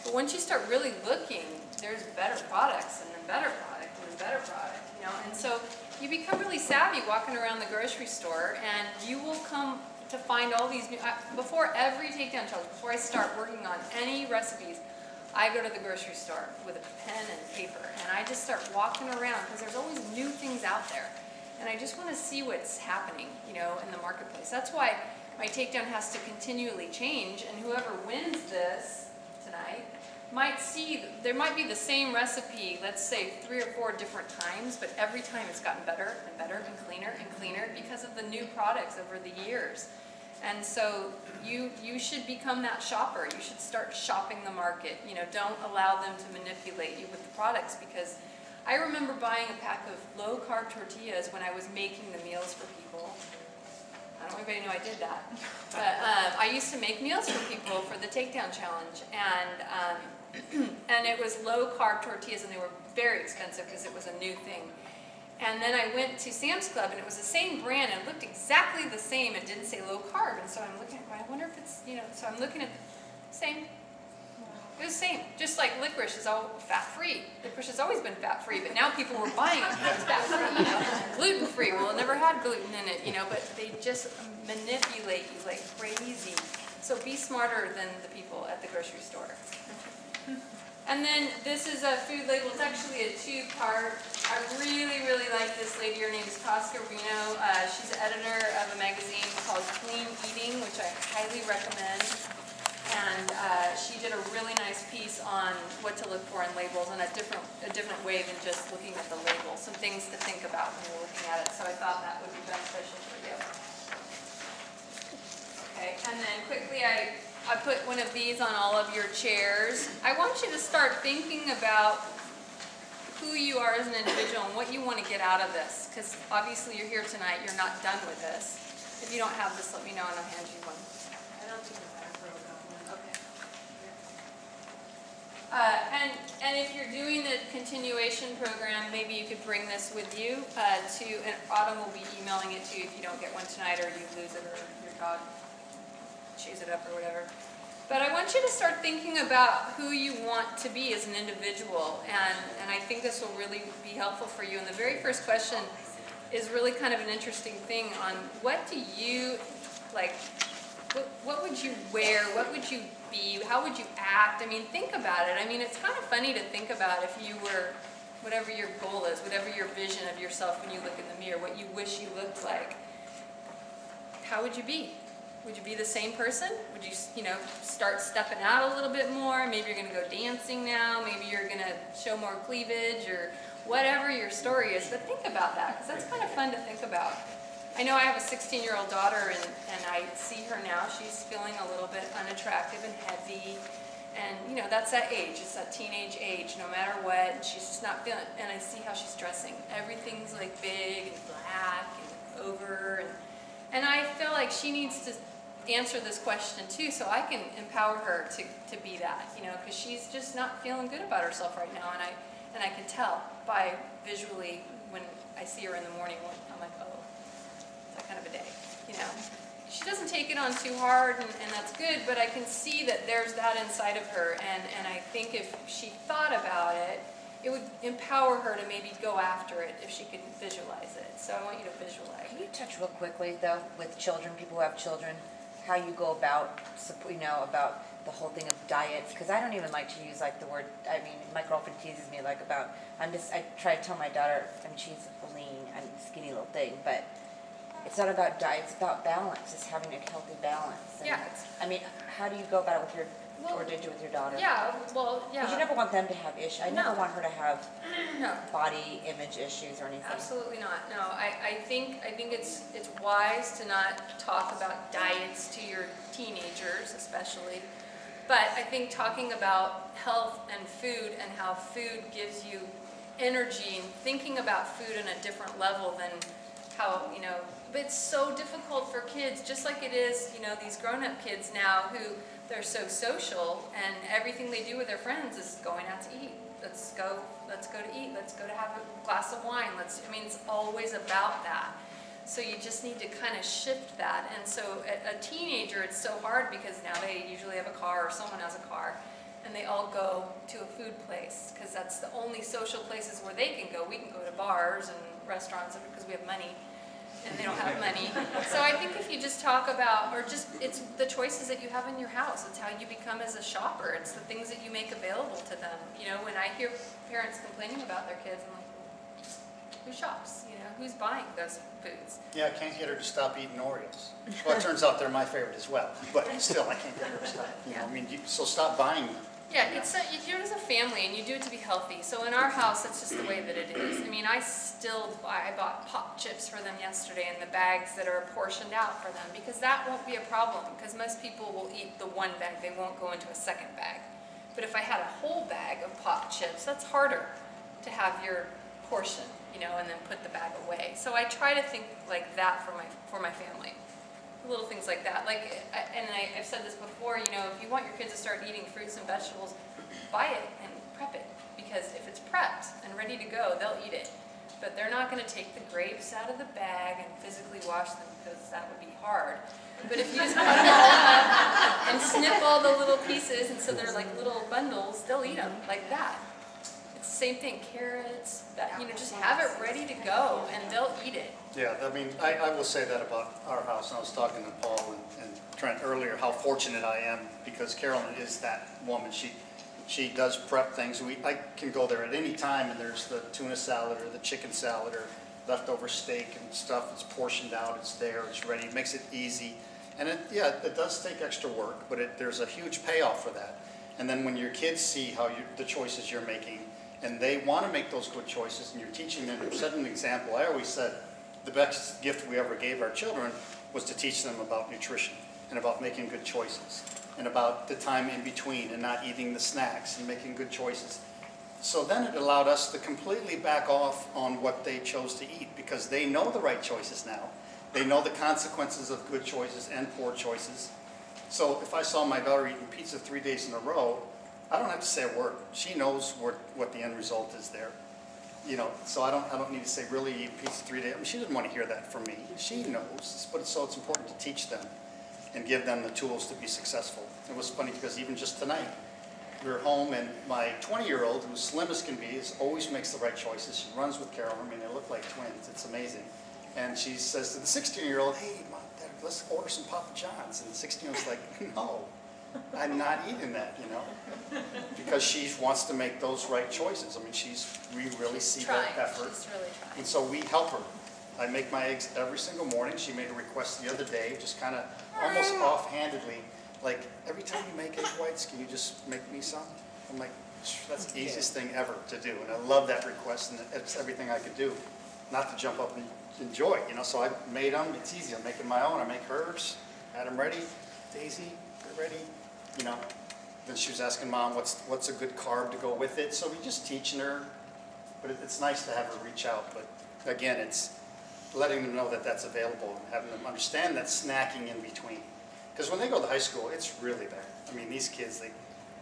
but once you start really looking, there's better products, and then better product, and then better product, you know, and so you become really savvy walking around the grocery store, and you will come to find all these new, before every takedown challenge, before I start working on any recipes, I go to the grocery store with a pen and paper, and I just start walking around, because there's always new things out there, and I just want to see what's happening, you know, in the marketplace. That's why my takedown has to continually change, and whoever wins this tonight might see, there might be the same recipe, let's say 3 or 4 different times, but every time it's gotten better and better and cleaner because of the new products over the years. And so you should become that shopper. You should start shopping the market. You know, don't allow them to manipulate you with the products, because I remember buying a pack of low-carb tortillas when I was making the meals for people. I don't want anybody to know I did that. But I used to make meals for people for the Takedown Challenge, and it was low-carb tortillas, and they were very expensive because it was a new thing. And then I went to Sam's Club, and it was the same brand, and it looked exactly the same and didn't say low-carb. And so I'm looking at it, I wonder if it's, you know, so I'm looking at the same. It was the same, just like licorice is all fat-free. Licorice has always been fat-free, but now people were buying it because it's fat-free, you know, gluten-free. Well, it never had gluten in it, you know, but they just manipulate you like crazy. So be smarter than the people at the grocery store. And then this is a food label. It's actually a 2-part. I really, really like this lady. Her name is Tosca Reno. She's the editor of a magazine called Clean Eating, which I highly recommend. And she did a really nice piece on what to look for in labels in a different way than just looking at the label. Some things to think about when you're looking at it. So I thought that would be beneficial for you. Okay, and then quickly I I put one of these on all of your chairs. I want you to start thinking about who you are as an individual and what you want to get out of this. Because obviously you're here tonight, you're not done with this. If you don't have this, let me know and I'll hand you one. I don't think the back row got one. Okay. And if you're doing the continuation program, maybe you could bring this with you and Autumn will be emailing it to you if you don't get one tonight or you lose it or your dog chews it up or whatever. But I want you to start thinking about who you want to be as an individual, and I think this will really be helpful for you. And the very first question is really kind of an interesting thing on what do you, like, what would you wear, what would you be, how would you act? I mean, think about it. I mean, it's kind of funny to think about if you were, whatever your goal is, whatever your vision of yourself when you look in the mirror, what you wish you looked like, how would you be? Would you be the same person? Would you, start stepping out a little bit more? Maybe you're going to go dancing now. Maybe you're going to show more cleavage or whatever your story is. But think about that because that's kind of fun to think about. I know I have a 16-year-old daughter and I see her now. She's feeling a little bit unattractive and heavy. And, that's that age. It's that teenage age, no matter what. And she's just not feeling it. And I see how she's dressing. Everything's like big and black and over. And I feel like she needs to answer this question too, so I can empower her to be that, because she's just not feeling good about herself right now, and I can tell by visually when I see her in the morning. I'm like, oh, it's that kind of a day, She doesn't take it on too hard, and that's good, but I can see that there's that inside of her, and I think if she thought about it, it would empower her to maybe go after it if she could visualize it. So I want you to visualize. Can you touch real quickly, though, with children, people who have children, how you go about, about the whole thing of diets? Because I don't even like to use, the word, my girlfriend teases me, I try to tell my daughter, she's lean and skinny little thing, but it's not about diet, it's about balance, it's having a healthy balance. And, yeah. How do you go about it with your or did you with your daughter? Yeah, well, yeah. Because you never want them to have issues. I never want her to have no. body image issues or anything. Absolutely not. No, I think it's wise to not talk about diets to your teenagers, especially. But I think talking about health and food and how food gives you energy and thinking about food on a different level than how, but it's so difficult for kids, just like it is, these grown-up kids now who they're so social and everything they do with their friends is going out to eat. Let's go to eat. Let's go to have a glass of wine. It's always about that. So you just need to kind of shift that. And so a teenager, it's so hard because now they usually have a car or someone has a car and they all go to a food place because that's the only social places where they can go. We can go to bars and restaurants because we have money. And they don't have money. So I think if you just talk about, it's the choices that you have in your house. It's how you become as a shopper. It's the things that you make available to them. When I hear parents complaining about their kids, I'm like, well, who shops? Who's buying those foods? Yeah, I can't get her to stop eating Oreos. Well, it turns out they're my favorite as well. But still, I can't get her to stop. So stop buying them. Yeah, you do it as a family, and you do it to be healthy. So in our house, that's just the way that it is. I bought pop chips for them yesterday in the bags that are portioned out for them because that won't be a problem because most people will eat the one bag. They won't go into a second bag. But if I had a whole bag of pop chips, that's harder to have your portion, and then put the bag away. So I try to think like that for my family. Little things like that. I've said this before, if you want your kids to start eating fruits and vegetables, buy it and prep it. Because if it's prepped and ready to go, they'll eat it. But they're not going to take the grapes out of the bag and physically wash them because that would be hard. But if you just cut them all up and snip all the little pieces, and so they're like little bundles, they'll eat them like that. It's the same thing, carrots, just have it ready to go and they'll eat it. Yeah, I will say that about our house. I was talking to Paul and Trent earlier, how fortunate I am because Carolyn is that woman. She does prep things. I can go there at any time and there's the tuna salad or the chicken salad or leftover steak and stuff. It's portioned out, it's there, it's ready. It makes it easy. And it does take extra work, but there's a huge payoff for that. And then when your kids see the choices you're making and they want to make those good choices and you're teaching them, you're setting an example. I always said the best gift we ever gave our children was to teach them about nutrition and about making good choices. and about the time in between and not eating the snacks and making good choices. So then it allowed us to completely back off on what they chose to eat because they know the right choices now. They know the consequences of good choices and poor choices. So if I saw my daughter eating pizza 3 days in a row, I don't have to say a word. She knows what the end result is there. You know, so I don't need to say, really eat pizza 3 days. I mean, she doesn't want to hear that from me. She knows, but so it's important to teach them and give them the tools to be successful. It was funny because even just tonight, we were home and my 20-year-old, who's slim as can be, always makes the right choices. She runs with Carol. I mean, they look like twins. It's amazing. And she says to the 16-year-old, hey, Mom, Dad, let's order some Papa John's. And the 16-year-old's like, no, I'm not eating that, you know, because she wants to make those right choices. I mean, we really see that effort. She's really trying. And so we help her. I make my eggs every single morning. She made a request the other day, just kind of almost offhandedly, like, every time you make egg whites, can you just make me some? I'm like, that's the easiest thing ever to do. And I love that request, and it's everything I could do, not to jump up and enjoy, you know. So I made them. It's easy. I'm making my own. I make hers, had them ready. Daisy, get ready, you know. Then she was asking Mom, what's a good carb to go with it? So we just teaching her, but it's nice to have her reach out. But again, it's letting them know that that's available and having them understand that snacking in between. Because when they go to high school, it's really bad. I mean, these kids,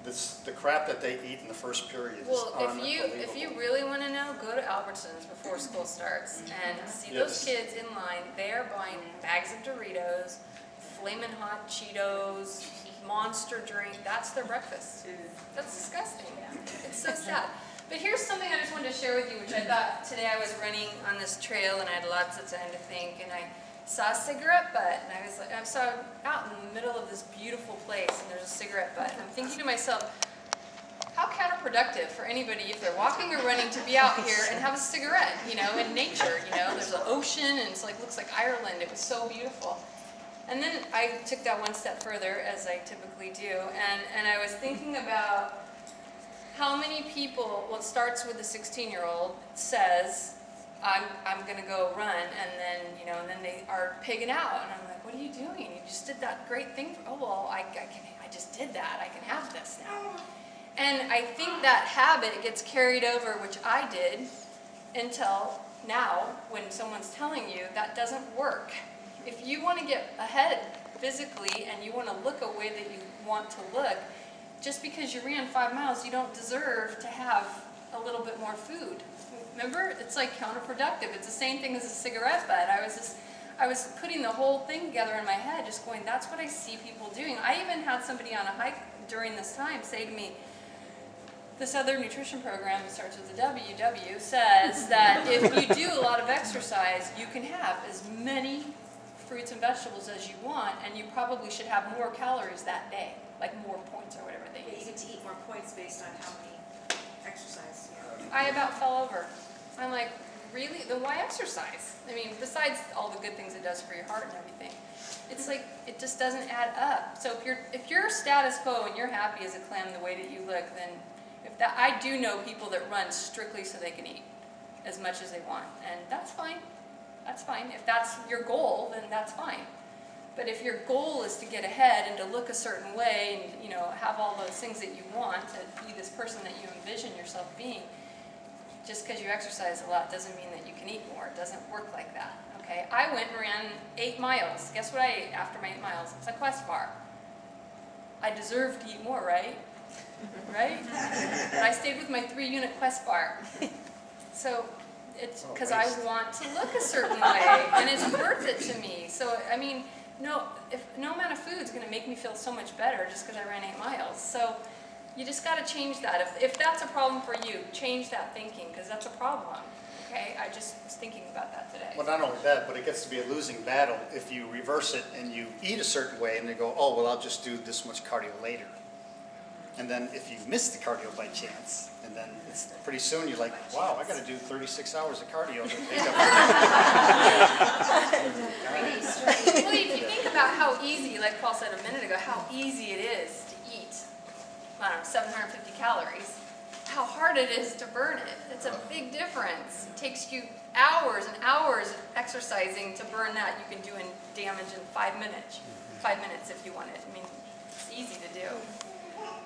the crap that they eat in the first period is unbelievable. If you really want to know, go to Albertsons before school starts and see those kids in line. They are buying bags of Doritos, Flamin' Hot Cheetos, Monster drink. That's their breakfast. That's disgusting. It's so sad. But here's something I just wanted to share with you, which I thought today I was running on this trail and I had lots of time to think, and I saw a cigarette butt, and I saw out in the middle of this beautiful place, and there's a cigarette butt. And I'm thinking to myself, how counterproductive for anybody if they're walking or running to be out here and have a cigarette, you know, in nature, you know. There's an ocean, and it's like, looks like Ireland. It was so beautiful. And then I took that one step further, as I typically do, and I was thinking about how many people, well, it starts with the 16-year-old, says, I'm going to go run, and then, you know, and then they are pigging out, and I'm like, what are you doing? You just did that great thing. Oh, well, I just did that. I can have this now. And I think that habit gets carried over, which I did, until now, when someone's telling you that doesn't work. If you want to get ahead physically, and you want to look a way that you want to look, just because you ran 5 miles, you don't deserve to have a little bit more food. Remember? It's like counterproductive. It's the same thing as a cigarette butt. I was putting the whole thing together in my head, just going, that's what I see people doing. I even had somebody on a hike during this time say to me, this other nutrition program that starts with a WW says that if you do a lot of exercise, you can have as many fruits and vegetables as you want, and you probably should have more calories that day, like more points or whatever they use. You get to eat more points based on how many exercise. I about fell over. I'm like, really? Then why exercise? I mean, besides all the good things it does for your heart and everything, it's like, it just doesn't add up. So if you're status quo and you're happy as a clam the way that you look, then I do know people that run strictly so they can eat as much as they want, and that's fine. That's fine. If that's your goal, then that's fine. But if your goal is to get ahead and to look a certain way and, you know, have all those things that you want, to be this person that you envision yourself being, just because you exercise a lot doesn't mean that you can eat more. It doesn't work like that, okay? I went and ran 8 miles. Guess what I ate after my 8 miles? It's a Quest bar. I deserve to eat more, right? Right? But I stayed with my 3-unit Quest bar. So it's because I want to look a certain way, and it's worth it to me. So, I mean, no amount of food is going to make me feel so much better just because I ran 8 miles. So you just got to change that. If that's a problem for you, change that thinking, because that's a problem. Okay? I just was thinking about that today. Well, not only that, but it gets to be a losing battle if you reverse it and you eat a certain way and they go, oh, well, I'll just do this much cardio later. And then if you miss the cardio by chance, and then it's pretty soon you're like, wow, I got to do 36 hours of cardio to pick up. Well, if you think about how easy, like Paul said a minute ago, how easy it is to eat, I don't know, 750 calories, how hard it is to burn it. It's a big difference. It takes you hours and hours of exercising to burn that. You can do in damage in 5 minutes. 5 minutes if you want it. I mean, it's easy to do.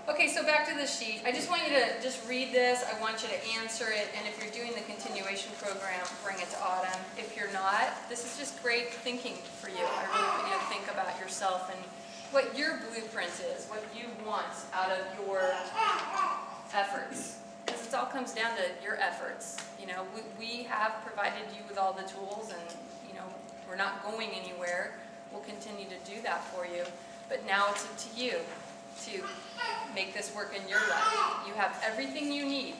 Okay, so back to the sheet. I just want you to just read this. I want you to answer it. And if you're doing the continuation program, bring it to Autumn. If you're not, this is just great thinking for you. I really want you to think about yourself and what your blueprint is, what you want out of your efforts. Because it all comes down to your efforts. You know, we have provided you with all the tools, and you know, we're not going anywhere. We'll continue to do that for you. But now it's up to you to make this work in your life. You have everything you need.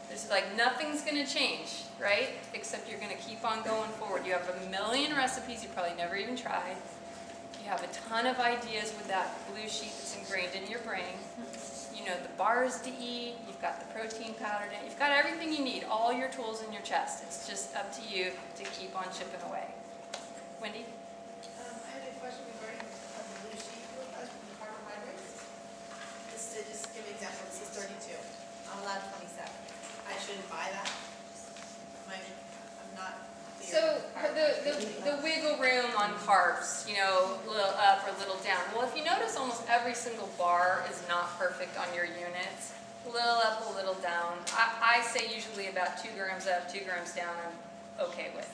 There's like nothing's going to change, right? Except you're going to keep on going forward. You have a million recipes you probably never even tried. You have a ton of ideas with that blue sheet that's ingrained in your brain. You know the bars to eat. You've got the protein powder in it. You've got everything you need, all your tools in your chest. It's just up to you to keep on chipping away. Wendy? I had a question regarding the blue sheet with the carbohydrates. Just give an example. This is 32. I'm allowed 27. I shouldn't buy that. I'm not. So the wiggle room on carbs, you know, a little up or a little down. Well, if you notice, almost every single bar is not perfect on your units. A little up, a little down. I say usually about 2 grams up, 2 grams down, I'm okay with.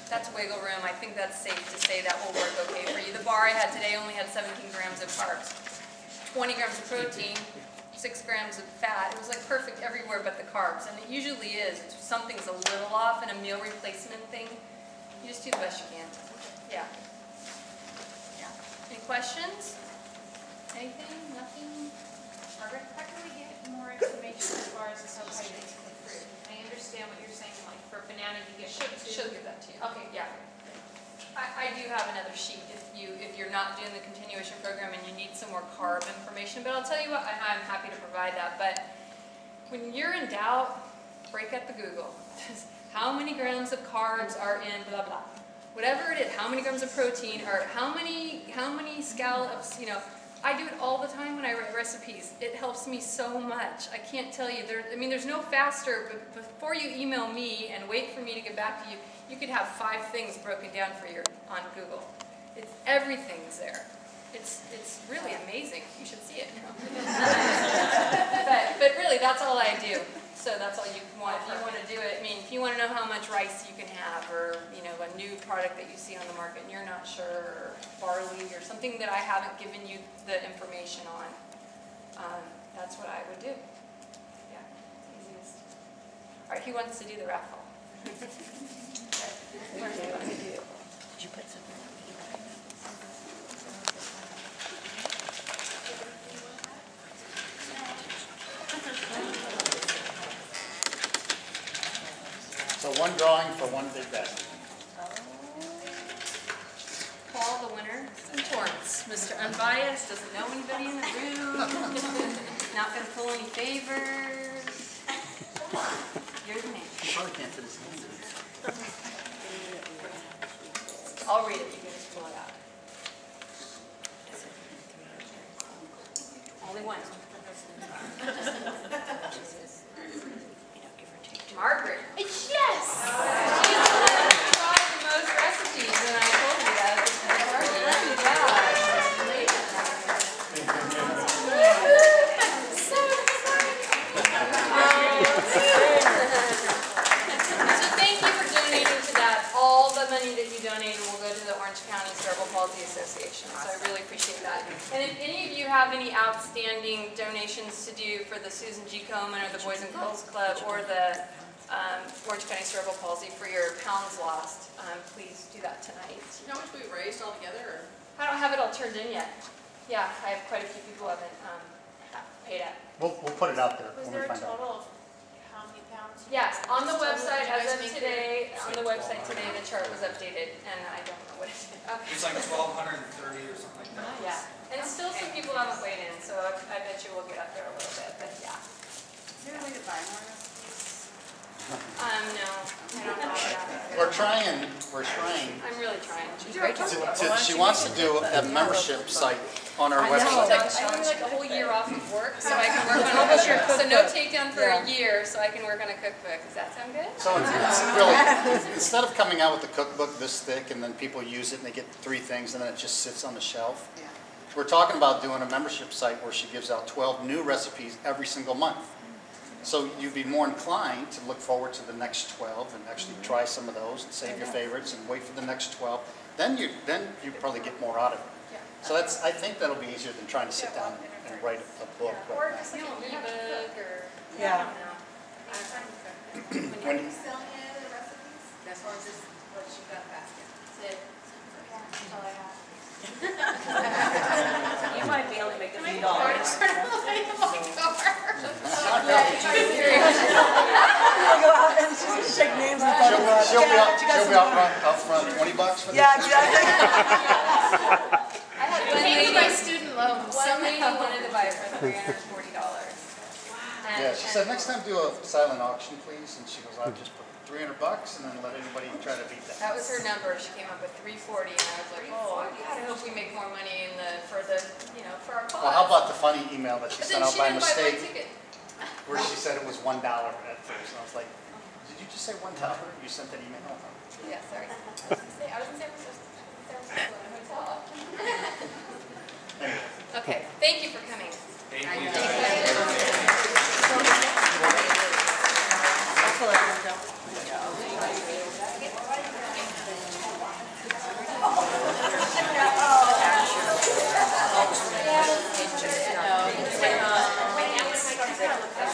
That's wiggle room. I think that's safe to say that will work okay for you. The bar I had today only had 17 grams of carbs, 20 grams of protein, 6 grams of fat. It was like perfect everywhere but the carbs, and it usually is. If something's a little off in a meal replacement thing, you just do the best you can. Yeah. Any questions? Anything? Nothing? Margaret? How can we get more information as far as the carbohydrates in the fruit? I understand what you're saying, like for a banana you get She'll give that to you. Okay. Yeah. I do have another sheet if you're not doing the continuation program and you need some more carb information, but I'll tell you what, I'm happy to provide that. But when you're in doubt, break out the Google. How many grams of carbs are in blah blah? Whatever it is, how many grams of protein, or how many scallops, you know, I do it all the time when I write recipes. It helps me so much. I can't tell you. There's no faster, but before you email me and wait for me to get back to you, you could have 5 things broken down for you on Google. Everything's there. It's really amazing. You should see it. but really, that's all I do. So that's all you want. If you want to do it, if you want to know how much rice you can have, or you know, a new product that you see on the market and you're not sure, or barley, or something that I haven't given you the information on, that's what I would do. Yeah, it's easiest. All right, who wants to do the raffle? What do you want to do? Did you put something? So one drawing for one big basket. Paul, the winner in Torrance. Mr. Unbiased, doesn't know anybody in the room, not going to pull any favors. You're the man. You probably can't fit his hands in. I'll read it, you can just pull it out. Only one. Margaret. Yes! She's the one that tried the most recipes, and I told you that at the party. So thank you for donating to that. All the money that you donated will go to the Orange County Cerebral Palsy Association, so I really appreciate that. And if any of you have any outstanding donations to do for the Susan G. Komen or the Boys and Girls Club or the Orange County Cerebral Palsy for your pounds lost, please do that tonight. How much we raised altogether? I don't have it all turned in yet. Yeah, I have quite a few people who haven't paid it. We'll put it out there Was when we there a find out. total of how many pounds? Yes, on the website as of today, the chart was updated, and I don't know what it is. It's like 1,230 or something like that. Yeah, and still some people haven't weighed in, so I bet you we'll get up there a little bit, but yeah. Is there a way to buy more recipes? No, I don't know that. We're trying. I'm really trying. She wants to do a membership site on our I website. need like a whole year off of work so I can work on a cookbook. So no takedown for a year so I can work on a cookbook. Does that sound good? So it's really, instead of coming out with the cookbook this thick and then people use it and they get 3 things and then it just sits on the shelf, we're talking about doing a membership site where she gives out 12 new recipes every single month. So you'd be more inclined to look forward to the next 12 and actually try some of those and save your favorites and wait for the next 12. Then you probably get more out of it. So that's, I think that'll be easier than trying to sit down and write a book. Or just like an ebook or, I Yeah. don't know. Are you selling any of the recipes? That's all just what you got basket. That's it. That's all I have. You might be able to make a few Or dollars. it's sort of like a car. I'll go out and just shake names in front of her. She'll be Yeah, you guys out front, $20 for this. Yeah, exactly. I had one lady, my student loans. One lady wanted to buy it for $340. Yeah, she said, next time do a silent auction, please. And she goes, I'll just put $300 and then let anybody try to beat that. That was her number. She came up with 340, and I was like, oh, I gotta hope we make more money for our cause. Well, how about the funny email that she But sent then out she by didn't buy my mistake, ticket. where she said it was $1 at first. And I was like, did you just say $1? You sent that email? Yeah, sorry. I was in San Francisco in a hotel. Okay, thank you for coming. Thank you Thank guys. you.